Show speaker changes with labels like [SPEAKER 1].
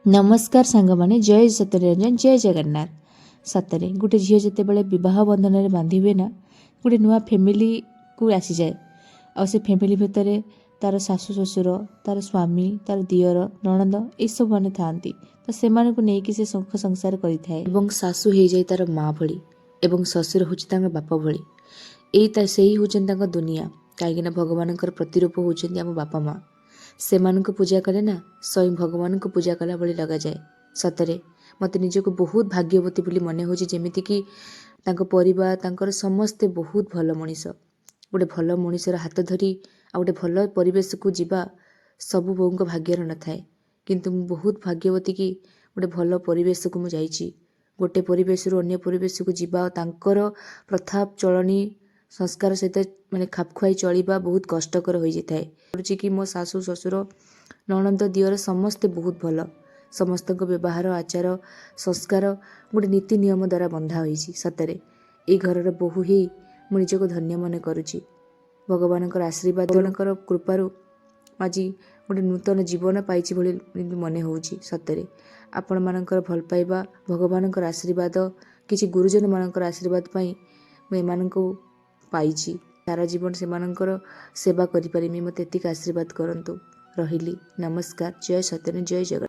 [SPEAKER 1] नमस्कार सांग माने जय सत्यनारायण जय जगन्नाथ। सतरे गोटे झील जितेबाला बह बंधन में बांधि हुए ना गोटे नुआ फैमिली को आसी जाए आ से फैमिली भितर तार सासु ससुर तार स्वामी तार दियर नणंद ये सब मैंने था तो से नहीं से सुख संसार कर सासु हो जाए तार माँ भली एवं ससुर हूँ बाप भली यही से ही हूँ दुनिया कहीं भगवान प्रतिरूप होती आम बापा माँ से पूजा कले ना स्वयं भगवान को पूजा कला भली लगा जाए। सतरे मत निजक बहुत भाग्यवती बोली मन हो जमीती कि परिवार तांकर समस्ते बहुत भल मनीष गोटे भल मनीषर हाथ धरी आ गोटे भल परिवेश को जीवा सबु बों भाग्यर न थाए किंतु मु बहुत भाग्यवती कि गोटे भल परिवेश को मुझे गोटे परिवेश अन्य परिवेश को जीवा तांकर प्रथा चलनी संस्कार सहित माने खाप खुआई चलवा बहुत कष्टकर हो जाए कि मो सासु ससुर नणंद दियर समस्ते बहुत भल समस्त व्यवहार आचार संस्कार गोटे नीति नियम द्वारा बंधा हो सतरे ये घर बोहू ही मु निजक धन्य मन करुच्ची भगवान आशीर्वाद कृपारू आज गोटे नूतन जीवन पाई भली मन हो सतरे आपण मानकर भल पाइबा भगवान आशीर्वाद किसी गुरुजन मानकर आशीर्वाद पाई मुझे पाई सारा जीवन से सेवा करी मत एतिक आशीर्वाद करंतु रहिली। नमस्कार। जय सत्यनारायण जय जगन्नाथ।